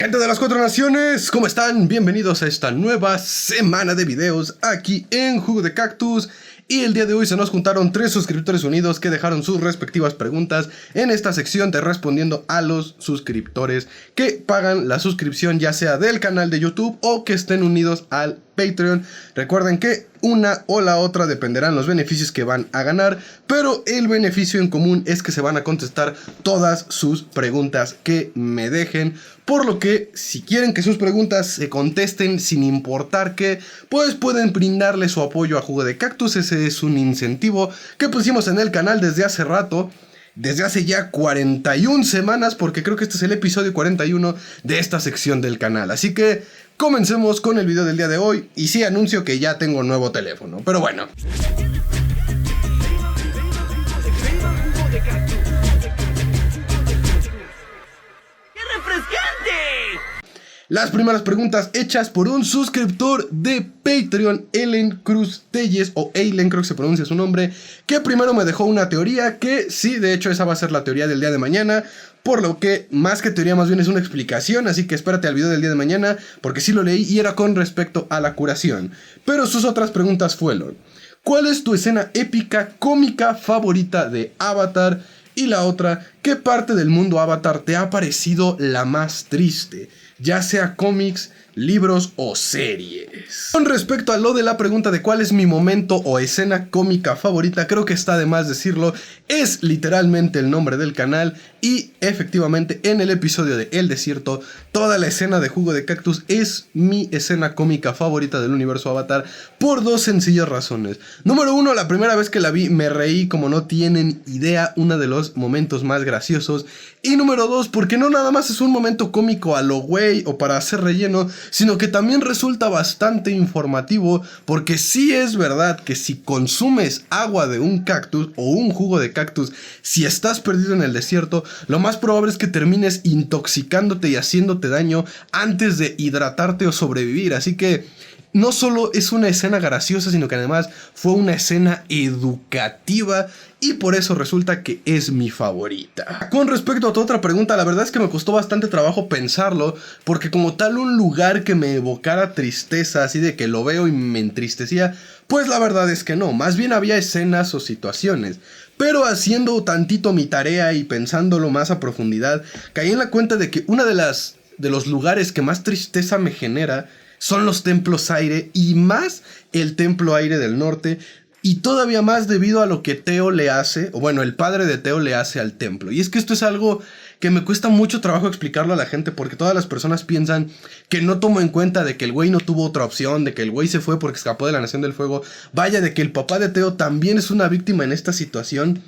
Gente de las 4 Naciones, ¿cómo están? Bienvenidos a esta nueva semana de videos aquí en Jugo de Cactus. Y el día de hoy se nos juntaron 3 suscriptores unidos que dejaron sus respectivas preguntas en esta sección de respondiendo a los suscriptores que pagan la suscripción, ya sea del canal de YouTube o que estén unidos al Patreon. Recuerden que una o la otra dependerán los beneficios que van a ganar, pero el beneficio en común es que se van a contestar todas sus preguntas que me dejen. Por lo que si quieren que sus preguntas se contesten sin importar qué, pues pueden brindarle su apoyo a Jugo de Cactus. Ese es un incentivo que pusimos en el canal desde hace rato. Desde hace ya 41 semanas, porque creo que este es el episodio 41 de esta sección del canal. Así que comencemos con el video del día de hoy. Y sí anuncio que ya tengo nuevo teléfono, pero bueno. Las primeras preguntas hechas por un suscriptor de Patreon, Ellen Cruz Telles, o Eilen creo que se pronuncia su nombre, que primero me dejó una teoría que sí, de hecho esa va a ser la teoría del día de mañana, por lo que más que teoría más bien es una explicación, así que espérate al video del día de mañana, porque sí lo leí y era con respecto a la curación. Pero sus otras preguntas fueron: ¿cuál es tu escena épica cómica favorita de Avatar? Y la otra, ¿qué parte del mundo Avatar te ha parecido la más triste? Ya sea cómics, libros o series. Con respecto a lo de la pregunta de cuál es mi momento o escena cómica favorita, creo que está de más decirlo, es literalmente el nombre del canal. Y efectivamente en el episodio de El Desierto, toda la escena de Jugo de Cactus es mi escena cómica favorita del universo Avatar, por dos sencillas razones. Número uno, la primera vez que la vi me reí como no tienen idea, uno de los momentos más graciosos. Y número dos, porque no nada más es un momento cómico a lo güey o para hacer relleno, sino que también resulta bastante informativo, porque sí es verdad que si consumes agua de un cactus o un jugo de cactus, si estás perdido en el desierto, lo más probable es que termines intoxicándote y haciéndote daño antes de hidratarte o sobrevivir. Así que no solo es una escena graciosa, sino que además fue una escena educativa y por eso resulta que es mi favorita. Con respecto a tu otra pregunta, la verdad es que me costó bastante trabajo pensarlo, porque como tal un lugar que me evocara tristeza, así de que lo veo y me entristecía, pues la verdad es que no, más bien había escenas o situaciones. Pero haciendo tantito mi tarea y pensándolo más a profundidad, caí en la cuenta de que uno de los lugares que más tristeza me genera son los templos aire, y más el templo aire del norte, y todavía más debido a lo que Teo le hace, o bueno, el padre de Teo le hace al templo. Y es que esto es algo que me cuesta mucho trabajo explicarlo a la gente, porque todas las personas piensan que no tomo en cuenta de que el güey no tuvo otra opción, de que el güey se fue porque escapó de la Nación del Fuego, vaya, de que el papá de Teo también es una víctima en esta situación.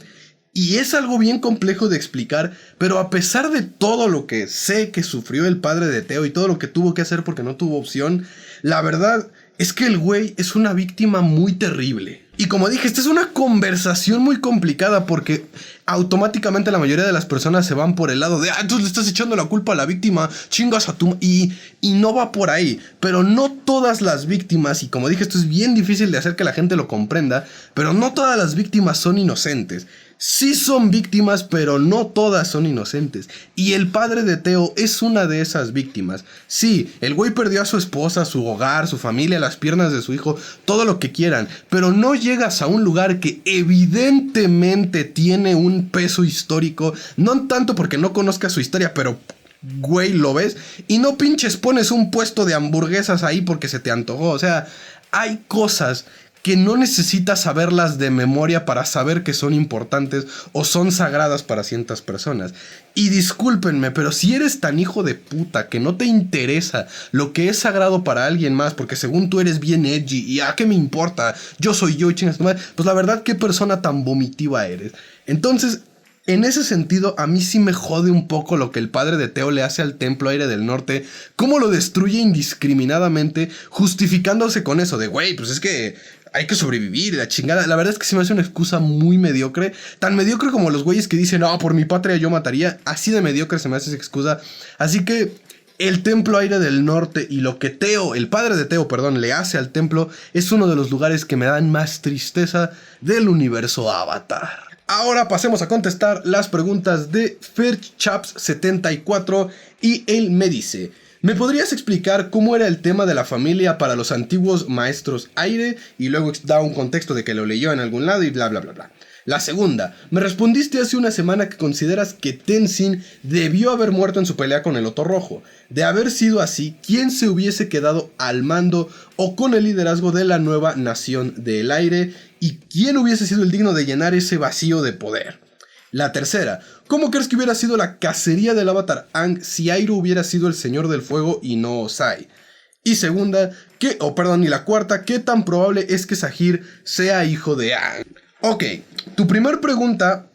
Y es algo bien complejo de explicar, pero a pesar de todo lo que sé que sufrió el padre de Teo y todo lo que tuvo que hacer porque no tuvo opción, la verdad es que el güey es una víctima muy terrible. Y como dije, esta es una conversación muy complicada porque automáticamente la mayoría de las personas se van por el lado de tú le estás echando la culpa a la víctima, chingas a tu... Y no va por ahí. Pero no todas las víctimas, y como dije, esto es bien difícil de hacer que la gente lo comprenda, pero no todas las víctimas son inocentes. Sí son víctimas, pero no todas son inocentes. Y el padre de Teo es una de esas víctimas. Sí, el güey perdió a su esposa, su hogar, su familia, las piernas de su hijo, todo lo que quieran. Pero no llegas a un lugar que evidentemente tiene un peso histórico. No tanto porque no conozcas su historia, pero... güey, lo ves. Y no pinches pones un puesto de hamburguesas ahí porque se te antojó. O sea, hay cosas que no necesitas saberlas de memoria para saber que son importantes o son sagradas para ciertas personas. Y discúlpenme, pero si eres tan hijo de puta que no te interesa lo que es sagrado para alguien más, porque según tú eres bien edgy y ¿a qué me importa? Yo soy yo y chingas tu madre. Pues la verdad, qué persona tan vomitiva eres. Entonces, en ese sentido, a mí sí me jode un poco lo que el padre de Teo le hace al templo aire del norte, cómo lo destruye indiscriminadamente, justificándose con eso de, güey, pues es que hay que sobrevivir, la chingada. La verdad es que se me hace una excusa muy mediocre, tan mediocre como los güeyes que dicen, no, por mi patria yo mataría. Así de mediocre se me hace esa excusa. Así que el templo aire del norte y lo que Teo, el padre de Teo, perdón, le hace al templo, es uno de los lugares que me dan más tristeza del universo Avatar. Ahora pasemos a contestar las preguntas de Fairchaps74 y él me dice: ¿me podrías explicar cómo era el tema de la familia para los antiguos maestros aire? Y luego da un contexto de que lo leyó en algún lado y bla bla bla bla. La segunda: me respondiste hace una semana que consideras que Tenzin debió haber muerto en su pelea con el Loto Rojo. De haber sido así, ¿quién se hubiese quedado al mando o con el liderazgo de la nueva nación del aire? ¿Y quién hubiese sido el digno de llenar ese vacío de poder? La tercera: ¿cómo crees que hubiera sido la cacería del avatar Aang si Iroh hubiera sido el señor del fuego y no Sai? Y segunda, y la cuarta: ¿qué tan probable es que Sahir sea hijo de Aang? Ok, tu primer pregunta,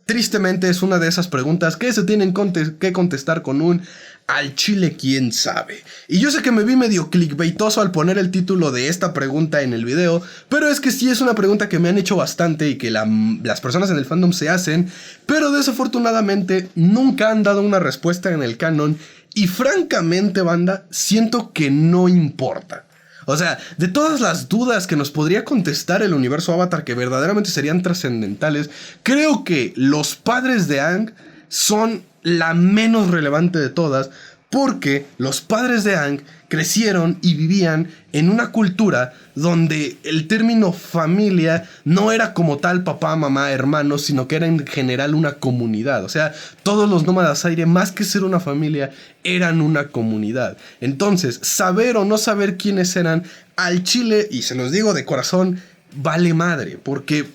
tristemente, es una de esas preguntas que se tienen que contestar con un al chile quién sabe. Y yo sé que me vi medio clickbaitoso al poner el título de esta pregunta en el video, pero es que sí es una pregunta que me han hecho bastante y que las personas en el fandom se hacen, pero desafortunadamente nunca han dado una respuesta en el canon y francamente, banda, siento que no importa. O sea, de todas las dudas que nos podría contestar el universo Avatar que verdaderamente serían trascendentales, creo que los padres de Aang son la menos relevante de todas, porque los padres de Aang crecieron y vivían en una cultura donde el término familia no era como tal papá, mamá, hermanos, sino que era en general una comunidad. O sea, todos los nómadas aire, más que ser una familia, eran una comunidad. Entonces, saber o no saber quiénes eran, al chile, y se los digo de corazón, vale madre, porque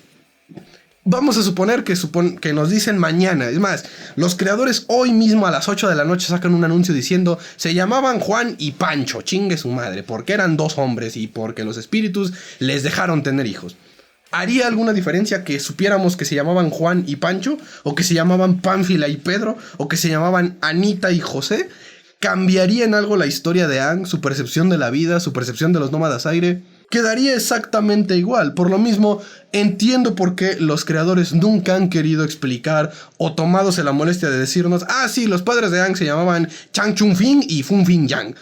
vamos a suponer que nos dicen mañana. Es más, los creadores hoy mismo a las 8 de la noche sacan un anuncio diciendo: se llamaban Juan y Pancho, chingue su madre, porque eran dos hombres y porque los espíritus les dejaron tener hijos. ¿Haría alguna diferencia que supiéramos que se llamaban Juan y Pancho? ¿O que se llamaban Pánfila y Pedro? ¿O que se llamaban Anita y José? ¿Cambiaría en algo la historia de Aang, su percepción de la vida, su percepción de los nómadas aire? Quedaría exactamente igual. Por lo mismo, entiendo por qué los creadores nunca han querido explicar o tomadose la molestia de decirnos: ah, sí, los padres de Aang se llamaban Chang Chun Fin y Fun Fin Yang.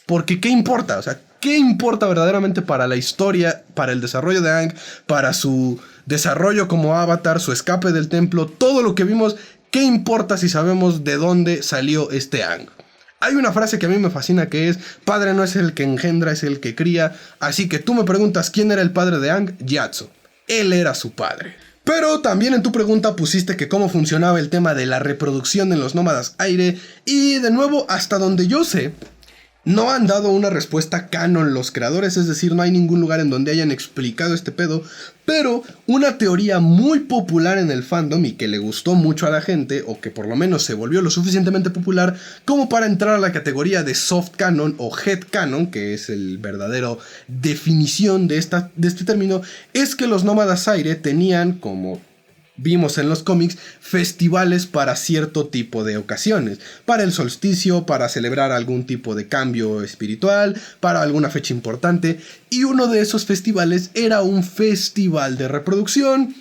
Porque ¿qué importa? O sea, ¿qué importa verdaderamente para la historia, para el desarrollo de Aang, para su desarrollo como avatar, su escape del templo, todo lo que vimos? ¿Qué importa si sabemos de dónde salió este Aang? Hay una frase que a mí me fascina que es: padre no es el que engendra, es el que cría. Así que tú me preguntas quién era el padre de Aang, Gyatso. Él era su padre. Pero también en tu pregunta pusiste que cómo funcionaba el tema de la reproducción en los nómadas aire. Y de nuevo, hasta donde yo sé, no han dado una respuesta canon los creadores, es decir, no hay ningún lugar en donde hayan explicado este pedo, pero una teoría muy popular en el fandom y que le gustó mucho a la gente, o que por lo menos se volvió lo suficientemente popular como para entrar a la categoría de soft canon o head canon, que es el verdadero definición de este término, es que los nómadas aire tenían, como vimos en los cómics, festivales para cierto tipo de ocasiones. Para el solsticio, para celebrar algún tipo de cambio espiritual, para alguna fecha importante. Y uno de esos festivales era un festival de reproducción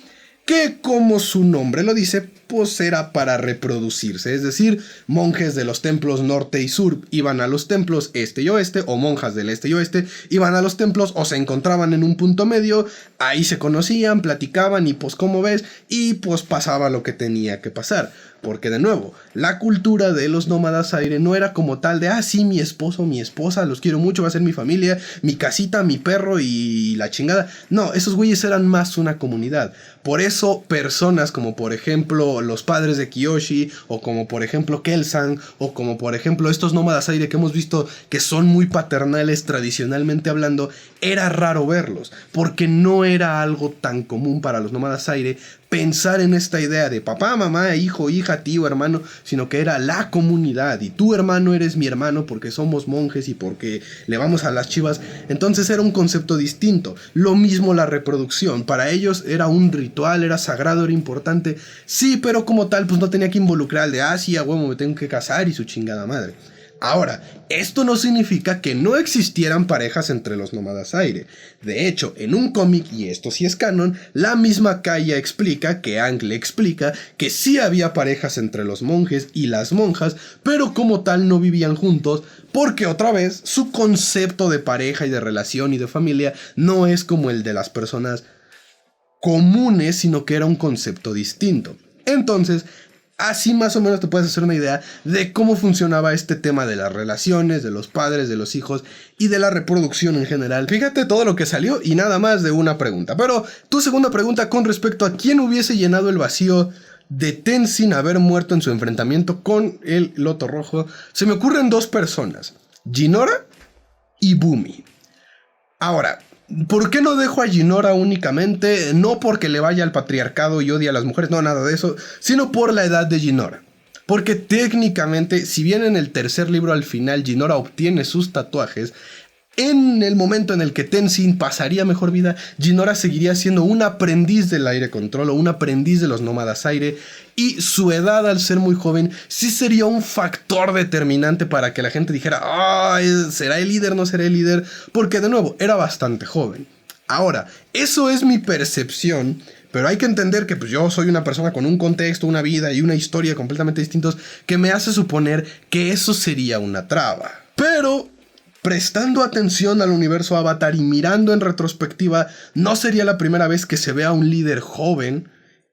que, como su nombre lo dice, pues era para reproducirse. Es decir, monjes de los templos norte y sur iban a los templos este y oeste, o monjas del este y oeste iban a los templos o se encontraban en un punto medio, ahí se conocían, platicaban y pues como ves, y pues pasaba lo que tenía que pasar. Porque de nuevo, la cultura de los nómadas aire no era como tal de: ah, sí, mi esposo, mi esposa, los quiero mucho, va a ser mi familia, mi casita, mi perro y la chingada. No, esos güeyes eran más una comunidad. Por eso personas como por ejemplo los padres de Kyoshi, o como por ejemplo Kelsang, o como por ejemplo estos nómadas aire que hemos visto que son muy paternales tradicionalmente hablando, era raro verlos, porque no era algo tan común para los nómadas aire pensar en esta idea de papá, mamá, hijo, hija, tío, hermano, sino que era la comunidad, y tu hermano eres mi hermano porque somos monjes y porque le vamos a las chivas. Entonces era un concepto distinto. Lo mismo la reproducción, para ellos era un ritual, era sagrado, era importante, sí, pero como tal pues no tenía que involucrar al de: ah, sí, a huevo, me tengo que casar y su chingada madre. Ahora, esto no significa que no existieran parejas entre los nómadas aire. De hecho, en un cómic, y esto sí es canon, la misma Kaya explica, que Aang le explica, que sí había parejas entre los monjes y las monjas, pero como tal no vivían juntos, porque otra vez, su concepto de pareja y de relación y de familia no es como el de las personas comunes, sino que era un concepto distinto. Entonces, así más o menos te puedes hacer una idea de cómo funcionaba este tema de las relaciones, de los padres, de los hijos y de la reproducción en general. Fíjate todo lo que salió y nada más de una pregunta. Pero tu segunda pregunta con respecto a quién hubiese llenado el vacío de Tenzin haber muerto en su enfrentamiento con el Loto Rojo, se me ocurren dos personas, Jinora y Bumi. Ahora, ¿por qué no dejo a Jinora únicamente? No porque le vaya al patriarcado y odie a las mujeres, no, nada de eso, sino por la edad de Jinora. Porque técnicamente, si bien en el tercer libro al final Jinora obtiene sus tatuajes, en el momento en el que Tenzin pasaría mejor vida, Jinora seguiría siendo un aprendiz del aire control o un aprendiz de los nómadas aire, y su edad al ser muy joven sí sería un factor determinante para que la gente dijera, ¿será el líder? ¿No será el líder? Porque de nuevo, era bastante joven. Ahora, eso es mi percepción, pero hay que entender que pues, yo soy una persona con un contexto, una vida y una historia completamente distintos que me hace suponer que eso sería una traba. Pero prestando atención al universo Avatar y mirando en retrospectiva, no sería la primera vez que se vea un líder joven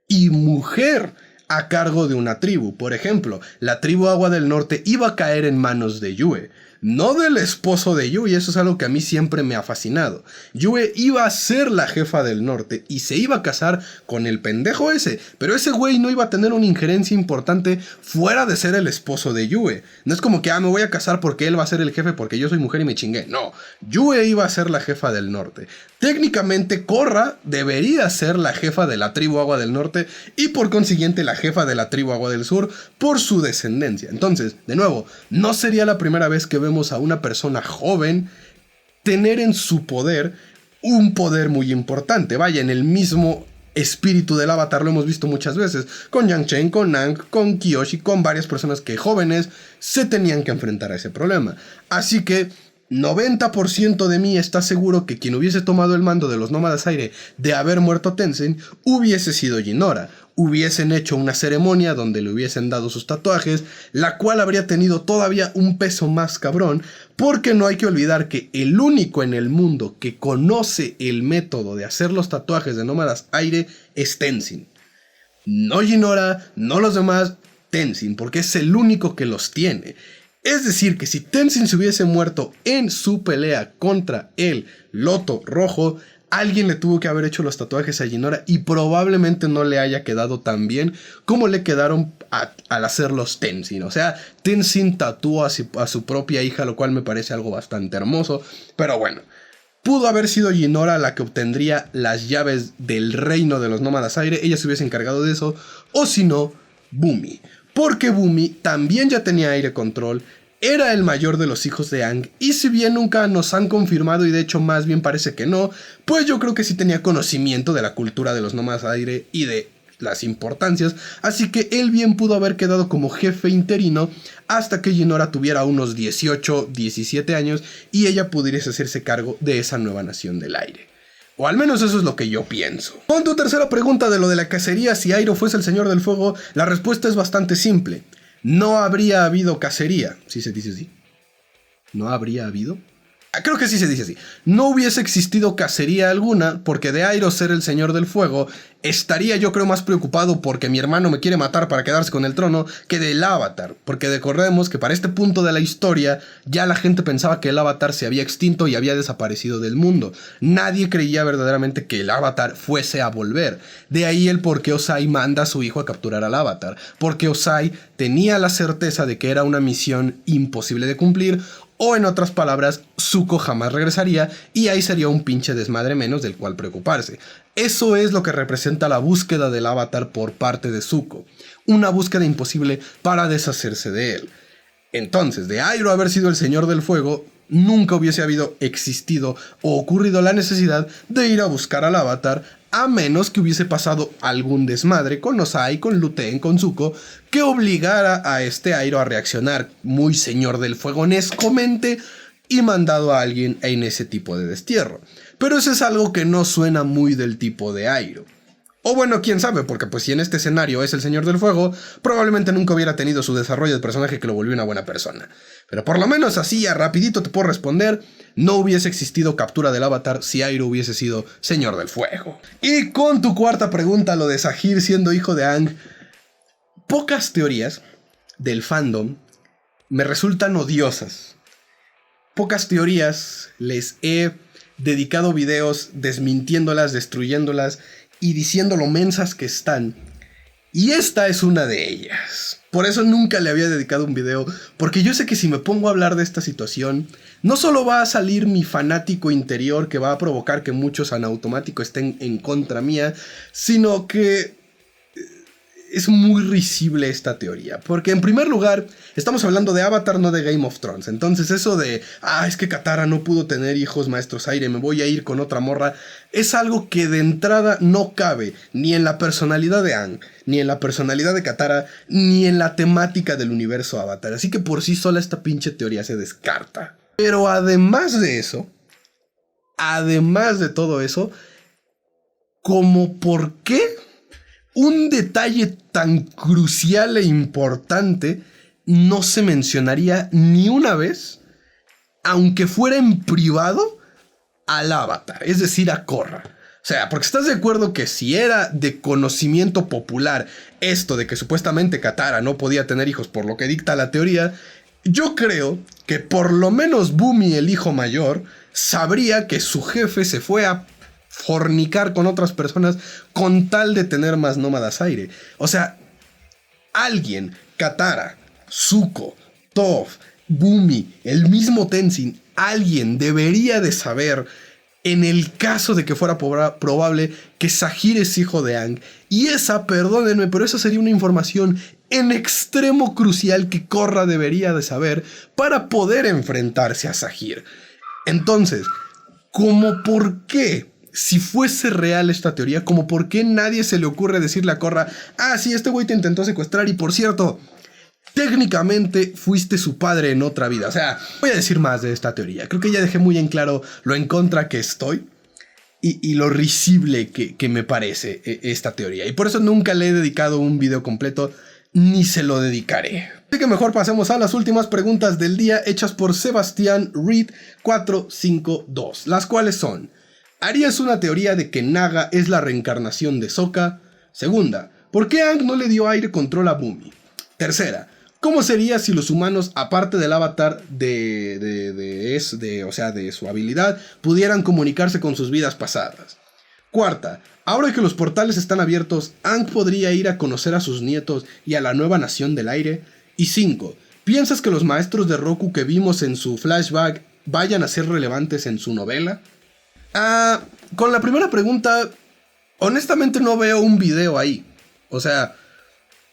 y mujer a cargo de una tribu. Por ejemplo, la tribu Agua del Norte iba a caer en manos de Yue, no del esposo de Yue, y eso es algo que a mí siempre me ha fascinado. Yue iba a ser la jefa del norte y se iba a casar con el pendejo ese, pero ese güey no iba a tener una injerencia importante fuera de ser el esposo de Yue. No es como que, me voy a casar porque él va a ser el jefe porque yo soy mujer y me chingué. No, Yue iba a ser la jefa del norte. Técnicamente, Korra debería ser la jefa de la tribu Agua del Norte y por consiguiente la jefa de la tribu Agua del Sur por su descendencia. Entonces, de nuevo, no sería la primera vez que vemos a una persona joven tener en su poder un poder muy importante. Vaya, en el mismo espíritu del Avatar lo hemos visto muchas veces, con Yang Chen, con Aang, con Kyoshi, con varias personas que jóvenes se tenían que enfrentar a ese problema. Así que 90% de mí está seguro que quien hubiese tomado el mando de los nómadas aire de haber muerto Tenzin hubiese sido Jinora. Hubiesen hecho una ceremonia donde le hubiesen dado sus tatuajes, la cual habría tenido todavía un peso más cabrón, porque no hay que olvidar que el único en el mundo que conoce el método de hacer los tatuajes de nómadas aire es Tenzin. No Jinora, no los demás, Tenzin, porque es el único que los tiene. Es decir, que si Tenzin se hubiese muerto en su pelea contra el Loto Rojo, alguien le tuvo que haber hecho los tatuajes a Jinora y probablemente no le haya quedado tan bien como le quedaron al hacerlos Tenzin. O sea, Tenzin tatuó a su propia hija, lo cual me parece algo bastante hermoso. Pero bueno, pudo haber sido Jinora la que obtendría las llaves del reino de los nómadas aire. Ella se hubiese encargado de eso. O si no, Bumi. Porque Bumi también ya tenía aire control, era el mayor de los hijos de Aang, y si bien nunca nos han confirmado y de hecho más bien parece que no, pues yo creo que sí tenía conocimiento de la cultura de los nómadas aire y de las importancias, así que él bien pudo haber quedado como jefe interino hasta que Jinora tuviera unos 18, 17 años y ella pudiese hacerse cargo de esa nueva nación del aire. O al menos eso es lo que yo pienso. Con tu tercera pregunta de lo de la cacería, si Iroh fuese el señor del fuego, la respuesta es bastante simple. No habría habido cacería. ¿Sí se dice así? ¿No habría habido? Creo que sí se dice así. No hubiese existido cacería alguna porque de Iroh ser el señor del fuego, estaría yo creo más preocupado porque mi hermano me quiere matar para quedarse con el trono que del Avatar. Porque recordemos que para este punto de la historia ya la gente pensaba que el Avatar se había extinto y había desaparecido del mundo. Nadie creía verdaderamente que el Avatar fuese a volver. De ahí el por qué Ozai manda a su hijo a capturar al Avatar. Porque Ozai tenía la certeza de que era una misión imposible de cumplir. O en otras palabras, Zuko jamás regresaría y ahí sería un pinche desmadre menos del cual preocuparse. Eso es lo que representa la búsqueda del Avatar por parte de Zuko. Una búsqueda imposible para deshacerse de él. Entonces, de Iroh haber sido el señor del fuego, nunca hubiese existido o ocurrido la necesidad de ir a buscar al Avatar, a menos que hubiese pasado algún desmadre con Ozai, con Luten, con Zuko, que obligara a este Iroh a reaccionar muy señor del fuegonescamente y mandado a alguien en ese tipo de destierro. Pero eso es algo que no suena muy del tipo de Iroh. O bueno, quién sabe, porque pues si en este escenario es el Señor del Fuego, probablemente nunca hubiera tenido su desarrollo de personaje que lo volvió una buena persona. Pero por lo menos así, a rapidito te puedo responder, no hubiese existido captura del avatar si Airo hubiese sido Señor del Fuego. Y con tu cuarta pregunta, lo de Saheer siendo hijo de Aang, pocas teorías del fandom me resultan odiosas. Pocas teorías les he dedicado videos desmintiéndolas, destruyéndolas y diciendo lo mensas que están. Y esta es una de ellas. Por eso nunca le había dedicado un video, porque yo sé que si me pongo a hablar de esta situación, no solo va a salir mi fanático interior que va a provocar que muchos en automático estén en contra mía, sino que es muy risible esta teoría. Porque en primer lugar, estamos hablando de Avatar, no de Game of Thrones. Entonces eso de, es que Katara no pudo tener hijos maestros aire, me voy a ir con otra morra, es algo que de entrada no cabe ni en la personalidad de Aang, ni en la personalidad de Katara, ni en la temática del universo Avatar. Así que por sí sola esta pinche teoría se descarta. Pero además de eso, además de todo eso, ¿como por qué un detalle tan crucial e importante no se mencionaría ni una vez, aunque fuera en privado, al Avatar, es decir, a Korra? O sea, porque estás de acuerdo que si era de conocimiento popular esto de que supuestamente Katara no podía tener hijos por lo que dicta la teoría, yo creo que por lo menos Bumi, el hijo mayor, sabría que su jefe se fue a fornicar con otras personas con tal de tener más nómadas aire. O sea, alguien, Katara, Zuko, Toph, Bumi, el mismo Tenzin, alguien debería de saber, en el caso de que fuera probable, que Saheer es hijo de Aang. Y esa, perdónenme, pero esa sería una información en extremo crucial que Korra debería de saber para poder enfrentarse a Saheer. Entonces, ¿cómo por qué? Si fuese real esta teoría, ¿como por qué nadie se le ocurre decirle a Korra, sí, este güey te intentó secuestrar y por cierto, técnicamente fuiste su padre en otra vida? O sea, voy a decir más de esta teoría. Creo que ya dejé muy en claro lo en contra que estoy y lo risible que me parece esta teoría. Y por eso nunca le he dedicado un video completo, ni se lo dedicaré. Así que mejor pasemos a las últimas preguntas del día hechas por Sebastián Reed 452, las cuales son: ¿harías una teoría de que Naga es la reencarnación de Sokka? Segunda, ¿por qué Aang no le dio aire control a Bumi? Tercera, ¿cómo sería si los humanos, aparte del avatar de su habilidad, pudieran comunicarse con sus vidas pasadas? Cuarta, ahora que los portales están abiertos, ¿Aang podría ir a conocer a sus nietos y a la nueva nación del aire? Y 5, ¿piensas que los maestros de Roku que vimos en su flashback vayan a ser relevantes en su novela? Con la primera pregunta, honestamente no veo un video ahí. O sea,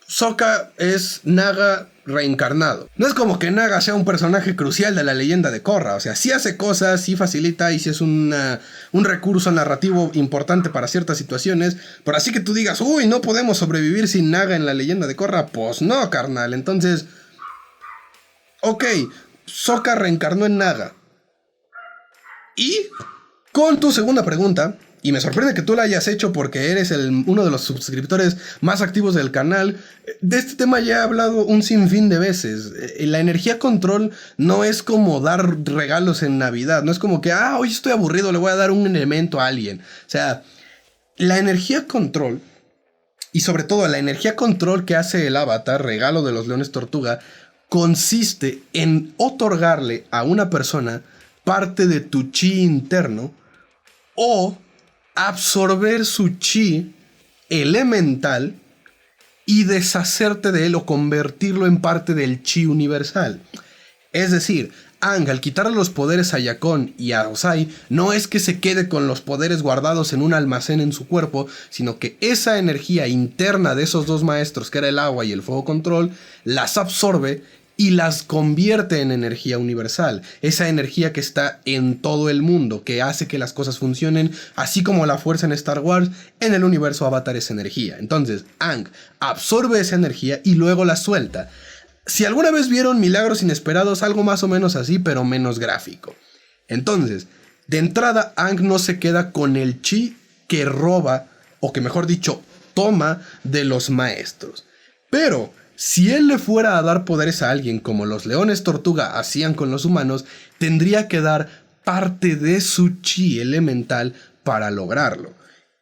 Sokka es Naga reencarnado. No es como que Naga sea un personaje crucial de la leyenda de Korra. O sea, sí hace cosas, sí facilita y sí es un recurso narrativo importante para ciertas situaciones. Pero así que tú digas, uy, no podemos sobrevivir sin Naga en la leyenda de Korra. Pues no, carnal. Entonces, ok, Sokka reencarnó en Naga. Y con tu segunda pregunta, y me sorprende que tú la hayas hecho porque eres uno de los suscriptores más activos del canal, de este tema ya he hablado un sinfín de veces. La energía control no es como dar regalos en Navidad, no es como que, hoy estoy aburrido, le voy a dar un elemento a alguien. O sea, la energía control, y sobre todo la energía control que hace el Avatar, regalo de los leones tortuga, consiste en otorgarle a una persona parte de tu chi interno o absorber su chi elemental y deshacerte de él o convertirlo en parte del chi universal. Es decir, Aang, al quitarle los poderes a Yakon y a Ozai, no es que se quede con los poderes guardados en un almacén en su cuerpo, sino que esa energía interna de esos dos maestros, que era el agua y el fuego control, las absorbe y las convierte en energía universal. Esa energía que está en todo el mundo, que hace que las cosas funcionen, así como la fuerza en Star Wars, en el universo Avatar es energía. Entonces, Aang absorbe esa energía y luego la suelta. Si alguna vez vieron Milagros Inesperados, algo más o menos así, pero menos gráfico. Entonces, de entrada, Aang no se queda con el chi que roba o que mejor dicho, toma de los maestros. Pero si él le fuera a dar poderes a alguien como los leones tortuga hacían con los humanos, tendría que dar parte de su chi elemental para lograrlo.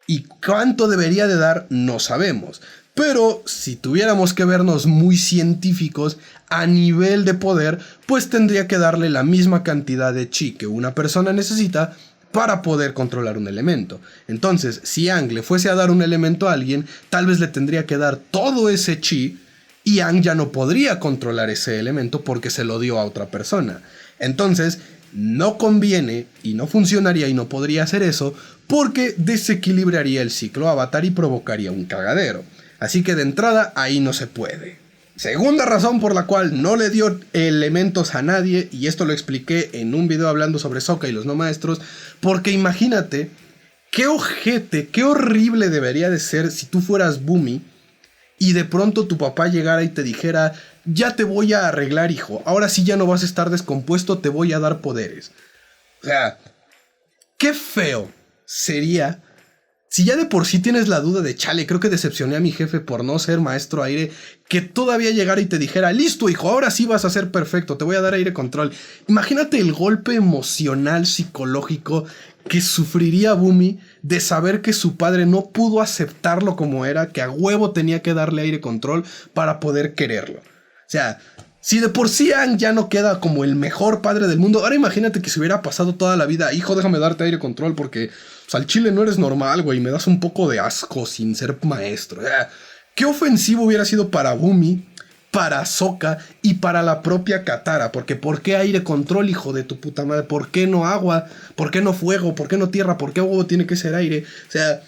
¿Y cuánto debería de dar? No sabemos. Pero si tuviéramos que vernos muy científicos, a nivel de poder, pues tendría que darle la misma cantidad de chi que una persona necesita para poder controlar un elemento. Entonces, si Aang le fuese a dar un elemento a alguien, tal vez le tendría que dar todo ese chi y Aang ya no podría controlar ese elemento porque se lo dio a otra persona. Entonces, no conviene y no funcionaría y no podría hacer eso porque desequilibraría el ciclo Avatar y provocaría un cagadero. Así que de entrada ahí no se puede. Segunda razón por la cual no le dio elementos a nadie, y esto lo expliqué en un video hablando sobre Sokka y los no maestros, porque imagínate qué ojete, qué horrible debería de ser si tú fueras Bumi y de pronto tu papá llegara y te dijera: ya te voy a arreglar, hijo, ahora sí ya no vas a estar descompuesto, te voy a dar poderes. O sea, qué feo sería si ya de por sí tienes la duda de chale, creo que decepcioné a mi jefe por no ser maestro aire, que todavía llegara y te dijera: listo, hijo, ahora sí vas a ser perfecto, te voy a dar aire control. Imagínate el golpe emocional, psicológico que sufriría Bumi de saber que su padre no pudo aceptarlo como era, que a huevo tenía que darle aire control para poder quererlo. O sea, si de por sí Aang ya no queda como el mejor padre del mundo, ahora imagínate que se hubiera pasado toda la vida: hijo, déjame darte aire control porque al chile no eres normal, güey, me das un poco de asco sin ser maestro. Qué ofensivo hubiera sido para Bumi, para Sokka y para la propia Katara, porque ¿por qué aire control, hijo de tu puta madre? ¿Por qué no agua? ¿Por qué no fuego? ¿Por qué no tierra? ¿Por qué huevo tiene que ser aire? O sea,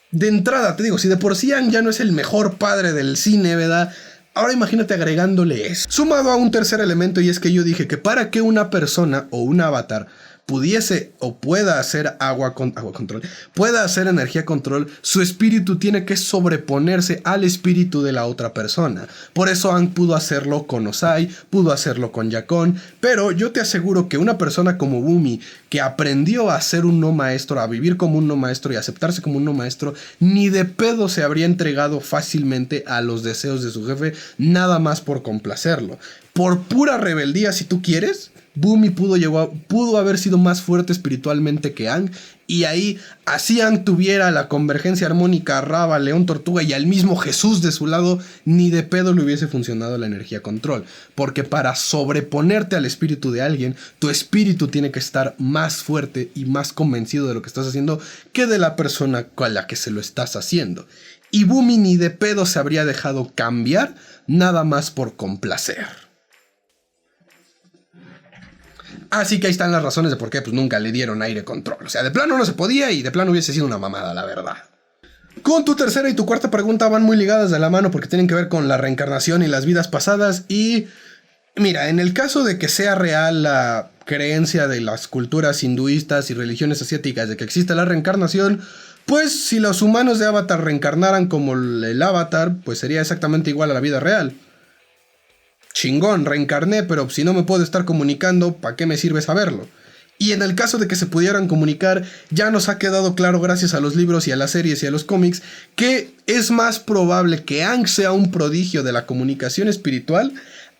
de entrada te digo, si de por sí Aang ya no es el mejor padre del cine, ¿verdad? Ahora imagínate agregándole eso. Sumado a un tercer elemento, y es que yo dije que para que una persona o un avatar pudiese o pueda hacer agua control, pueda hacer energía control, su espíritu tiene que sobreponerse al espíritu de la otra persona. Por eso Aang pudo hacerlo con Ozai, pudo hacerlo con Yakon, pero yo te aseguro que una persona como Bumi, que aprendió a ser un no maestro, a vivir como un no maestro y a aceptarse como un no maestro, ni de pedo se habría entregado fácilmente a los deseos de su jefe, nada más por complacerlo. Por pura rebeldía, si tú quieres, Bumi pudo haber sido más fuerte espiritualmente que Aang, y ahí, así Aang tuviera la convergencia armónica, Raba, León Tortuga y al mismo Jesús de su lado, ni de pedo le hubiese funcionado la energía control, porque para sobreponerte al espíritu de alguien, tu espíritu tiene que estar más fuerte y más convencido de lo que estás haciendo que de la persona con la que se lo estás haciendo. Y Bumi ni de pedo se habría dejado cambiar nada más por complacer. Así que ahí están las razones de por qué pues nunca le dieron aire control. O sea, de plano no se podía y de plano hubiese sido una mamada, la verdad. Con tu tercera y tu cuarta pregunta van muy ligadas de la mano porque tienen que ver con la reencarnación y las vidas pasadas. Y mira, en el caso de que sea real la creencia de las culturas hinduistas y religiones asiáticas de que existe la reencarnación, pues si los humanos de Avatar reencarnaran como el Avatar, pues sería exactamente igual a la vida real. Chingón, reencarné, pero si no me puedo estar comunicando, ¿para qué me sirve saberlo? Y en el caso de que se pudieran comunicar, ya nos ha quedado claro gracias a los libros y a las series y a los cómics que es más probable que Aang sea un prodigio de la comunicación espiritual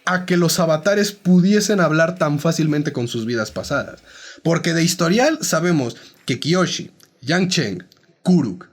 a que los avatares pudiesen hablar tan fácilmente con sus vidas pasadas. Porque de historial sabemos que Kyoshi, Yang Chen, Kuruk,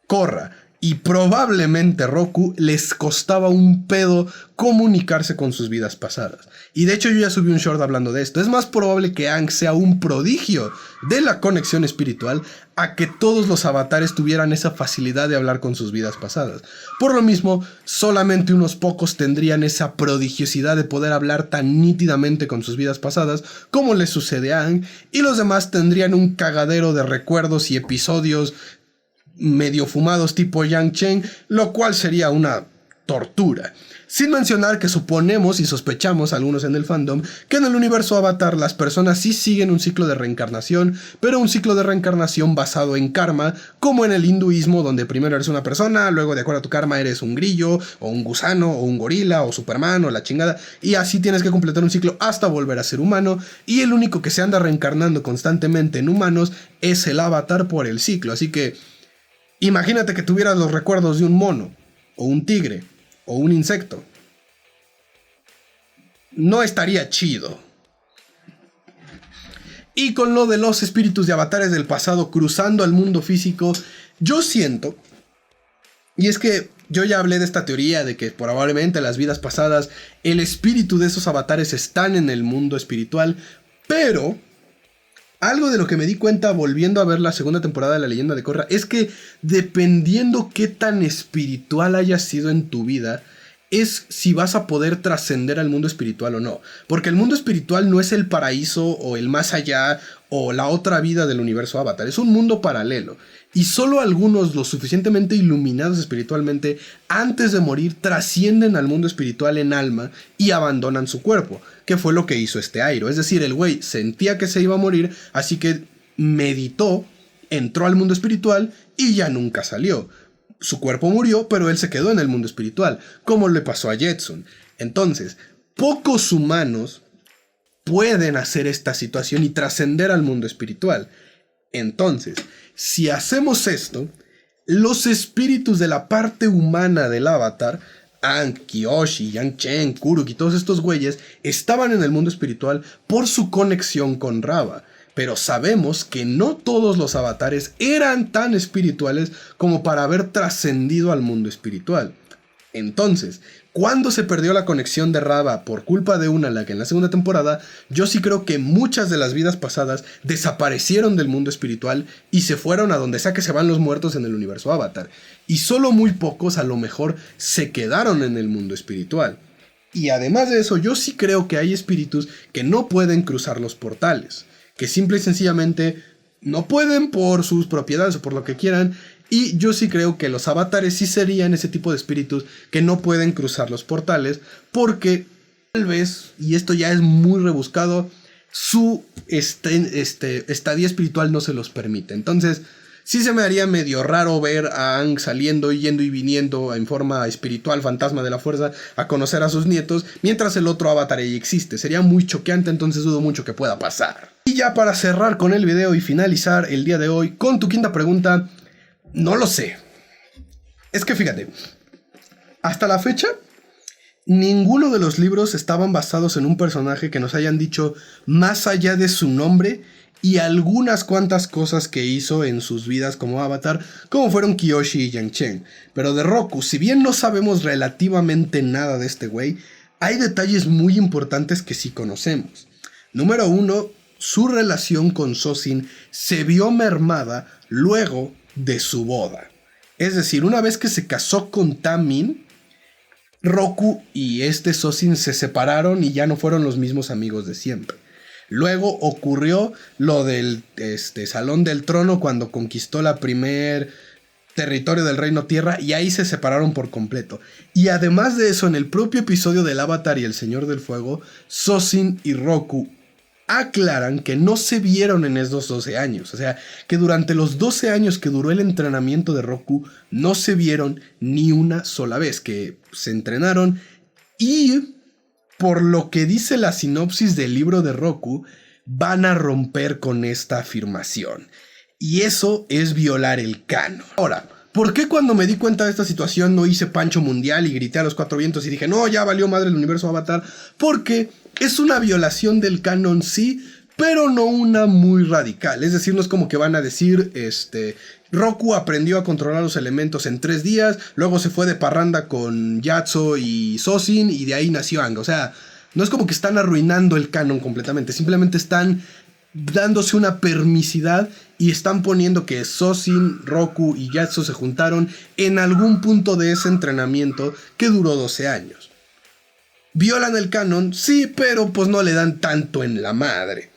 Korra y probablemente Roku les costaba un pedo comunicarse con sus vidas pasadas. Y de hecho yo ya subí un short hablando de esto. Es más probable que Aang sea un prodigio de la conexión espiritual a que todos los avatares tuvieran esa facilidad de hablar con sus vidas pasadas. Por lo mismo, solamente unos pocos tendrían esa prodigiosidad de poder hablar tan nítidamente con sus vidas pasadas como les sucede a Aang, y los demás tendrían un cagadero de recuerdos y episodios medio fumados tipo Yang Chen, lo cual sería una tortura. Sin mencionar que suponemos y sospechamos, algunos en el fandom, que en el universo Avatar las personas sí siguen un ciclo de reencarnación, pero un ciclo de reencarnación basado en karma, como en el hinduismo, donde primero eres una persona, luego de acuerdo a tu karma eres un grillo, o un gusano, o un gorila, o Superman, o la chingada, y así tienes que completar un ciclo hasta volver a ser humano, y el único que se anda reencarnando constantemente en humanos es el Avatar por el ciclo, así que Imagínate que tuvieras los recuerdos de un mono, o un tigre, o un insecto. No estaría chido. Y con lo de los espíritus de avatares del pasado cruzando al mundo físico, yo siento, y es que yo ya hablé de esta teoría de que probablemente en las vidas pasadas el espíritu de esos avatares están en el mundo espiritual, pero algo de lo que me di cuenta volviendo a ver la segunda temporada de La Leyenda de Korra es que dependiendo qué tan espiritual hayas sido en tu vida, es si vas a poder trascender al mundo espiritual o no. Porque el mundo espiritual no es el paraíso o el más allá o la otra vida del universo Avatar. Es un mundo paralelo. Y solo algunos lo suficientemente iluminados espiritualmente antes de morir trascienden al mundo espiritual en alma y abandonan su cuerpo. Que fue lo que hizo este Iroh. Es decir, el güey sentía que se iba a morir, así que meditó, entró al mundo espiritual y ya nunca salió. Su cuerpo murió, pero él se quedó en el mundo espiritual, como le pasó a Jetson. Entonces, pocos humanos pueden hacer esta situación y trascender al mundo espiritual. Entonces, si hacemos esto, los espíritus de la parte humana del Avatar, Aang, Kyoshi, Yang Chen, Kuruk y todos estos güeyes, estaban en el mundo espiritual por su conexión con Raava. Pero sabemos que no todos los avatares eran tan espirituales como para haber trascendido al mundo espiritual. Entonces, cuando se perdió la conexión de Raava por culpa de Unalaq en la segunda temporada, yo sí creo que muchas de las vidas pasadas desaparecieron del mundo espiritual y se fueron a donde sea que se van los muertos en el universo Avatar. Y solo muy pocos a lo mejor se quedaron en el mundo espiritual. Y además de eso, yo sí creo que hay espíritus que no pueden cruzar los portales. Que simple y sencillamente no pueden por sus propiedades o por lo que quieran. Y yo sí creo que los avatares sí serían ese tipo de espíritus que no pueden cruzar los portales. Porque tal vez, y esto ya es muy rebuscado, su estadía espiritual no se los permite. Entonces, sí se me haría medio raro ver a Aang saliendo, yendo y viniendo en forma espiritual, fantasma de la fuerza, a conocer a sus nietos, mientras el otro avatar ahí existe. Sería muy choqueante, entonces dudo mucho que pueda pasar. Y ya para cerrar con el video y finalizar el día de hoy con tu quinta pregunta, no lo sé. Es que fíjate, hasta la fecha, ninguno de los libros estaban basados en un personaje que nos hayan dicho más allá de su nombre y algunas cuantas cosas que hizo en sus vidas como avatar, como fueron Kyoshi y Yang Chen. Pero de Roku, si bien no sabemos relativamente nada de este güey, hay detalles muy importantes que sí conocemos. Número 1, su relación con Sozin se vio mermada luego de su boda. Es decir, una vez que se casó con Tamin, Roku y Sozin se separaron y ya no fueron los mismos amigos de siempre. Luego ocurrió lo del Salón del Trono cuando conquistó la primer territorio del Reino Tierra y ahí se separaron por completo. Y además de eso, en el propio episodio del Avatar y el Señor del Fuego, Sozin y Roku aclaran que no se vieron en esos 12 años. O sea, que durante los 12 años que duró el entrenamiento de Roku, no se vieron ni una sola vez, que se entrenaron y... por lo que dice la sinopsis del libro de Roku, van a romper con esta afirmación. Y eso es violar el canon. Ahora, ¿por qué cuando me di cuenta de esta situación no hice Pancho Mundial y grité a los cuatro vientos y dije, no, ya valió madre el universo Avatar? Porque es una violación del canon, sí, pero no una muy radical. Es decir, no es como que van a decir, Roku aprendió a controlar los elementos en 3 días, luego se fue de parranda con Yatso y Sozin y de ahí nació Aang. O sea, no es como que están arruinando el canon completamente, simplemente están dándose una permisidad y están poniendo que Sozin, Roku y Yatso se juntaron en algún punto de ese entrenamiento que duró 12 años. ¿Violan el canon? Sí, pero pues no le dan tanto en la madre.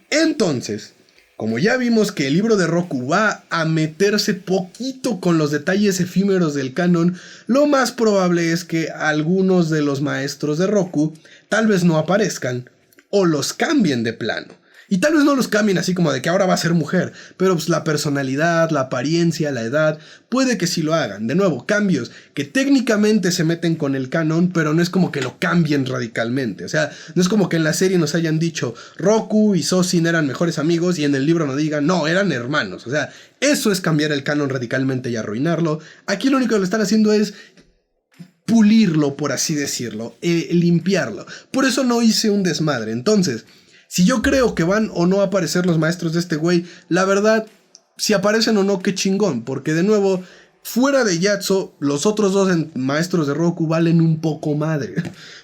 Entonces, como ya vimos que el libro de Roku va a meterse poquito con los detalles efímeros del canon, lo más probable es que algunos de los maestros de Roku tal vez no aparezcan o los cambien de plano. Y tal vez no los cambien así como de que ahora va a ser mujer, pero pues la personalidad, la apariencia, la edad, puede que sí lo hagan. De nuevo, cambios que técnicamente se meten con el canon, pero no es como que lo cambien radicalmente. O sea, no es como que en la serie nos hayan dicho Roku y Sozin eran mejores amigos y en el libro nos digan, no, eran hermanos. O sea, eso es cambiar el canon radicalmente y arruinarlo. Aquí lo único que lo están haciendo es pulirlo, por así decirlo, limpiarlo. Por eso no hice un desmadre. Entonces, si yo creo que van o no a aparecer los maestros de este güey, la verdad, si aparecen o no, qué chingón. Porque de nuevo, fuera de Yatso, los otros dos maestros de Roku valen un poco madre.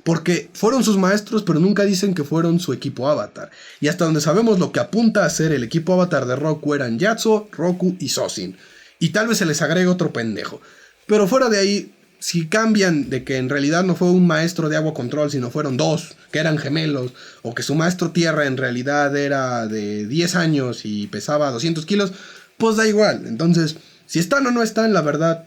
Porque fueron sus maestros, pero nunca dicen que fueron su equipo Avatar. Y hasta donde sabemos, lo que apunta a ser el equipo Avatar de Roku eran Yatso, Roku y Sozin. Y tal vez se les agregue otro pendejo. Pero fuera de ahí, si cambian de que en realidad no fue un maestro de agua control, sino fueron dos, que eran gemelos, o que su maestro tierra en realidad era de 10 años y pesaba 200 kilos, pues da igual. Entonces, si están o no están, la verdad,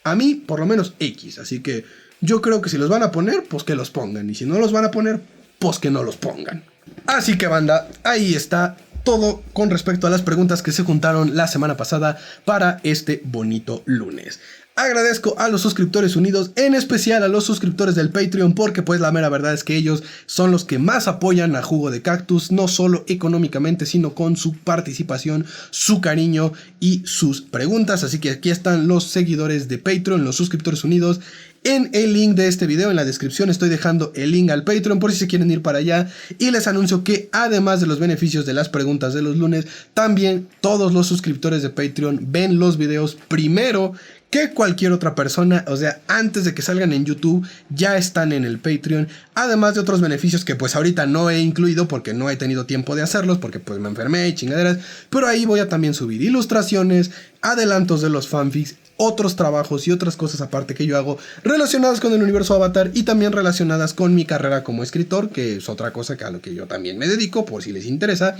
a mí por lo menos X. Así que yo creo que si los van a poner, pues que los pongan. Y si no los van a poner, pues que no los pongan. Así que banda, ahí está todo con respecto a las preguntas que se juntaron la semana pasada para este bonito lunes. Agradezco a los suscriptores unidos, en especial a los suscriptores del Patreon, porque pues la mera verdad es que ellos son los que más apoyan a Jugo de Cactus, no solo económicamente, sino con su participación, su cariño y sus preguntas. Así que aquí están los seguidores de Patreon, los suscriptores unidos. En el link de este video, en la descripción, estoy dejando el link al Patreon por si se quieren ir para allá. Y les anuncio que además de los beneficios de las preguntas de los lunes, también todos los suscriptores de Patreon ven los videos primero que cualquier otra persona. O sea, antes de que salgan en YouTube, ya están en el Patreon. Además de otros beneficios que pues ahorita no he incluido porque no he tenido tiempo de hacerlos, porque pues me enfermé y chingaderas. Pero ahí voy a también subir ilustraciones, adelantos de los fanfics, otros trabajos y otras cosas aparte que yo hago relacionadas con el universo Avatar y también relacionadas con mi carrera como escritor, que es otra cosa que a lo que yo también me dedico por si les interesa.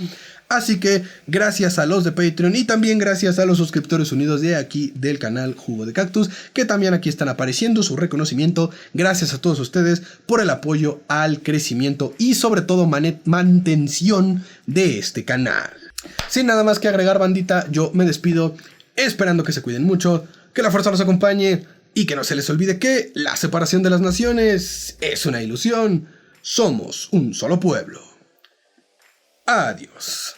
Así que gracias a los de Patreon y también gracias a los suscriptores unidos de aquí del canal Jugo de Cactus, que también aquí están apareciendo su reconocimiento. Gracias a todos ustedes por el apoyo al crecimiento y sobre todo mantención de este canal. Sin nada más que agregar, bandita, yo me despido esperando que se cuiden mucho, que la fuerza los acompañe y que no se les olvide que la separación de las naciones es una ilusión. Somos un solo pueblo. Adiós.